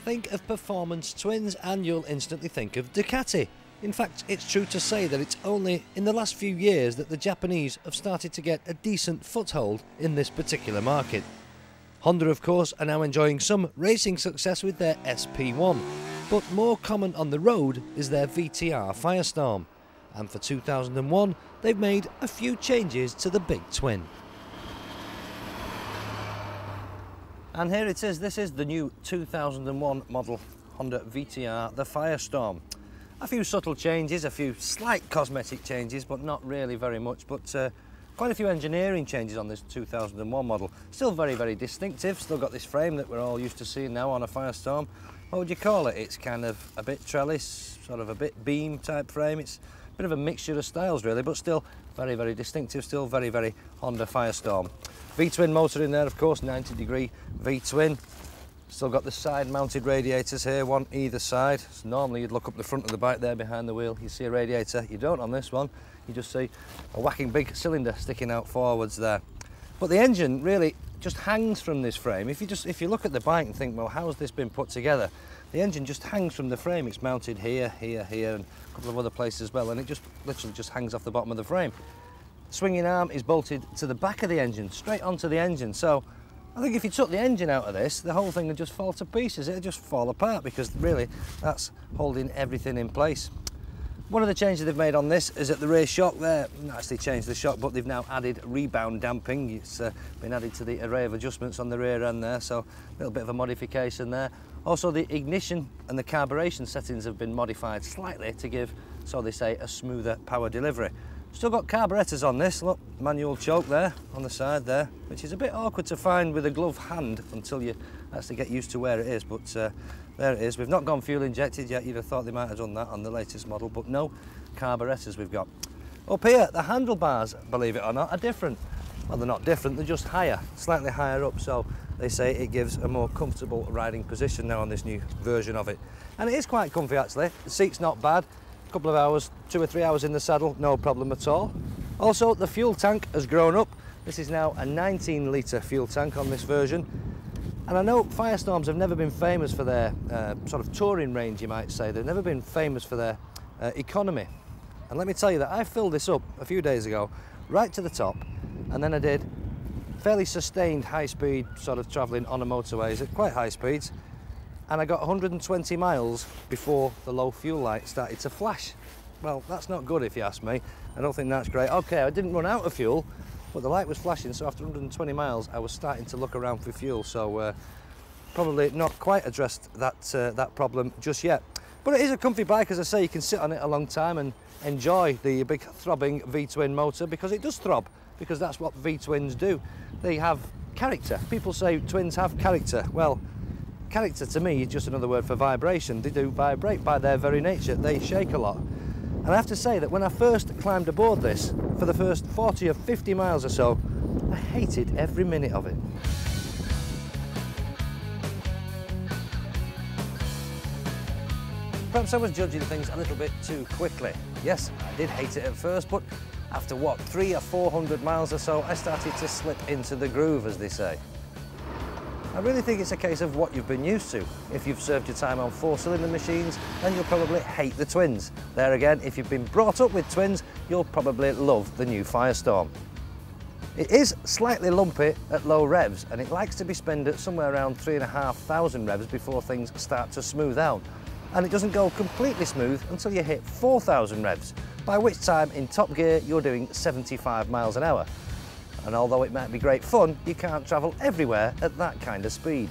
Think of performance twins and you'll instantly think of Ducati. In fact, it's true to say that it's only in the last few years that the Japanese have started to get a decent foothold in this particular market. Honda, of course, are now enjoying some racing success with their SP1, but more common on the road is their VTR Firestorm. And for 2001, they've made a few changes to the big twin. And here it is. This is the new 2001 model Honda VTR, the Firestorm. A few subtle changes, a few slight cosmetic changes, but not really very much. But quite a few engineering changes on this 2001 model. Still very, very distinctive. Still got this frame that we're all used to seeing now on a Firestorm. What would you call it? It's kind of a bit trellis, sort of a bit beam type frame. It's a bit of a mixture of styles really, but still very, very distinctive. Still very, very Honda Firestorm. V-twin motor in there, of course, 90-degree V-twin. Still got the side-mounted radiators here, one either side. So normally you'd look up the front of the bike there behind the wheel, you see a radiator. You don't on this one. You just see a whacking big cylinder sticking out forwards there. But the engine really just hangs from this frame. If you look at the bike and think, well, how's this been put together? The engine just hangs from the frame. It's mounted here, here, here, and a couple of other places as well, and it just literally just hangs off the bottom of the frame. Swinging arm is bolted to the back of the engine, straight onto the engine. So I think if you took the engine out of this, the whole thing would just fall to pieces. It'd just fall apart because really that's holding everything in place. One of the changes they've made on this is at the rear shock there. Not actually changed the shock, but they've now added rebound damping. It's been added to the array of adjustments on the rear end there, so a little bit of a modification there. Also, the ignition and the carburation settings have been modified slightly to give, so they say, a smoother power delivery. Still got carburetors on this, look, manual choke there on the side there, which is a bit awkward to find with a glove hand until you actually get used to where it is, but there it is. We've not gone fuel injected yet. You'd have thought they might have done that on the latest model, but no carburetors we've got. Up here, the handlebars, believe it or not, are different. Well, they're not different, they're just higher, slightly higher up, so they say it gives a more comfortable riding position now on this new version of it. And it is quite comfy actually. The seat's not bad. Couple of hours, 2 or 3 hours in the saddle, no problem at all. Also, the fuel tank has grown up. This is now a 19-litre fuel tank on this version. And I know Firestorms have never been famous for their sort of touring range, you might say. They've never been famous for their economy. And let me tell you that I filled this up a few days ago, right to the top, and then I did fairly sustained high-speed sort of travelling on the motorways at quite high speeds. And I got 120 miles before the low fuel light started to flash. Well, that's not good if you ask me. I don't think that's great. Okay, I didn't run out of fuel, but the light was flashing, so after 120 miles I was starting to look around for fuel, so probably not quite addressed that problem just yet. But it is a comfy bike, as I say. You can sit on it a long time and enjoy the big throbbing V-twin motor, because it does throb, because that's what V-twins do. They have character. People say twins have character. Well, character to me is just another word for vibration. They do vibrate by their very nature. They shake a lot. And I have to say that when I first climbed aboard this, for the first 40 or 50 miles or so, I hated every minute of it. Perhaps I was judging things a little bit too quickly. Yes, I did hate it at first, but after what, 300 or 400 miles or so, I started to slip into the groove, as they say. I really think it's a case of what you've been used to. If you've served your time on 4-cylinder machines, then you'll probably hate the twins. There again, if you've been brought up with twins, you'll probably love the new Firestorm. It is slightly lumpy at low revs, and it likes to be spent at somewhere around 3,500 revs before things start to smooth out. And it doesn't go completely smooth until you hit 4,000 revs, by which time in top gear you're doing 75 miles an hour. And although it might be great fun, you can't travel everywhere at that kind of speed.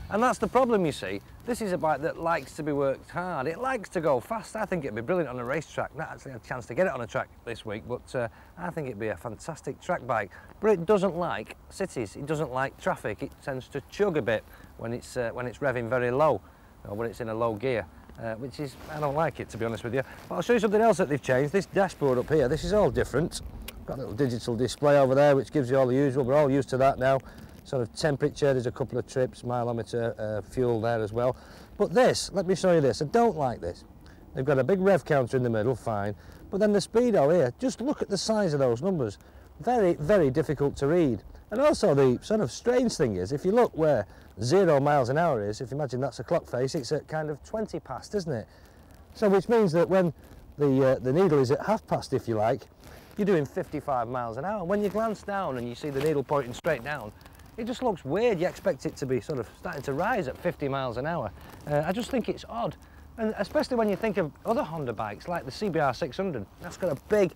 And that's the problem, you see. This is a bike that likes to be worked hard. It likes to go fast. I think it'd be brilliant on a racetrack. Not actually had a chance to get it on a track this week, but I think it'd be a fantastic track bike. But it doesn't like cities. It doesn't like traffic. It tends to chug a bit when it's revving very low, or when it's in a low gear. Which is, I don't like it, to be honest with you. But I'll show you something else that they've changed. This dashboard up here, this is all different. Got a little digital display over there which gives you all the usual. We're all used to that now. Sort of temperature, there's a couple of trips, mileometer, fuel there as well. But this, let me show you this. I don't like this. They've got a big rev counter in the middle, fine. But then the speedo here, just look at the size of those numbers. Very, very difficult to read. And also the sort of strange thing is, if you look where 0 miles an hour is, if you imagine that's a clock face, it's at kind of 20 past, isn't it? So which means that when the needle is at half past, if you like, you're doing 55 miles an hour. When you glance down and you see the needle pointing straight down, it just looks weird. You expect it to be sort of starting to rise at 50 miles an hour. I just think it's odd. And especially when you think of other Honda bikes like the CBR 600, that's got a big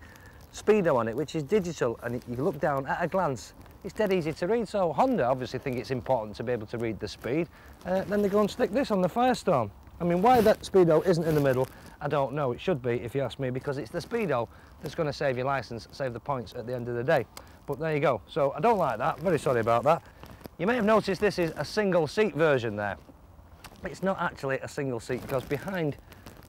speedo on it, which is digital, and you look down at a glance, it's dead easy to read. So Honda obviously think it's important to be able to read the speed. Then they go and stick this on the Firestorm. I mean, why that speedo isn't in the middle, I don't know. It should be, if you ask me, because it's the speedo that's going to save your license, save the points at the end of the day. But there you go. So I don't like that. Very sorry about that. You may have noticed this is a single seat version there. It's not actually a single seat, because behind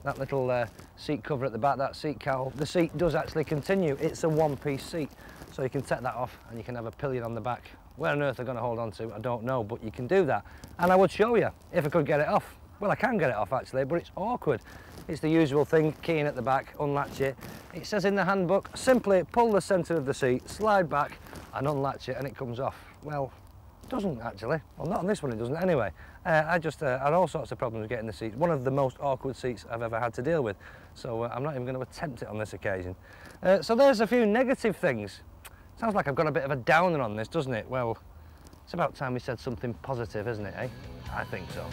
that little seat cover at the back, that seat cowl, the seat does actually continue. It's a one-piece seat, so you can take that off and you can have a pillion on the back. Where on earth they're going to hold on to, I don't know, but you can do that. And I would show you if I could get it off. Well, I can get it off actually, but it's awkward. It's the usual thing, key in at the back, unlatch it. It says in the handbook, simply pull the centre of the seat, slide back and unlatch it and it comes off. Well, it doesn't actually. Well, not on this one it doesn't anyway. I just had all sorts of problems getting the seat. One of the most awkward seats I've ever had to deal with. So I'm not even going to attempt it on this occasion. So there's a few negative things. Sounds like I've got a bit of a downer on this, doesn't it? Well, it's about time we said something positive, isn't it, eh? I think so.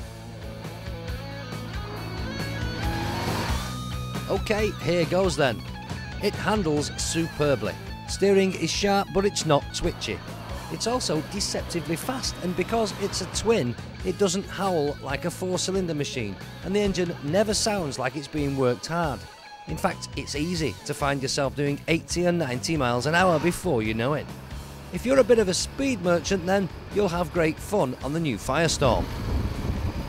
Okay, here goes then. It handles superbly. Steering is sharp, but it's not twitchy. It's also deceptively fast, and because it's a twin, it doesn't howl like a 4-cylinder machine, and the engine never sounds like it's being worked hard. In fact, it's easy to find yourself doing 80 and 90 miles an hour before you know it. If you're a bit of a speed merchant, then you'll have great fun on the new Firestorm.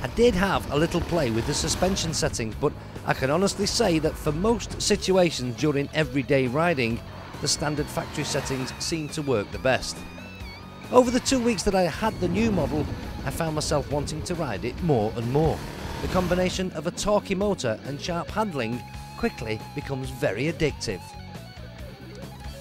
I did have a little play with the suspension settings, but I can honestly say that for most situations during everyday riding, the standard factory settings seem to work the best. Over the 2 weeks that I had the new model, I found myself wanting to ride it more and more. The combination of a torquey motor and sharp handling quickly becomes very addictive.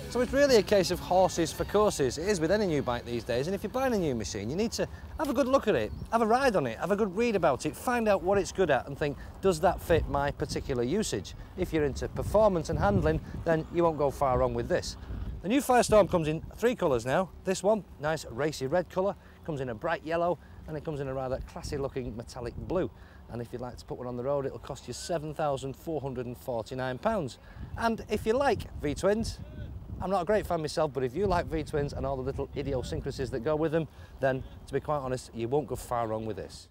So it's really a case of horses for courses. It is with any new bike these days, and if you're buying a new machine, you need to have a good look at it, have a ride on it, have a good read about it, find out what it's good at and think, does that fit my particular usage? If you're into performance and handling, then you won't go far wrong with this. The new Firestorm comes in 3 colours now. This one, nice racy red colour, comes in a bright yellow, and it comes in a rather classy looking metallic blue. And if you'd like to put one on the road, it'll cost you £7,449. And if you like V-twins, I'm not a great fan myself, but if you like V-twins and all the little idiosyncrasies that go with them, then to be quite honest, you won't go far wrong with this.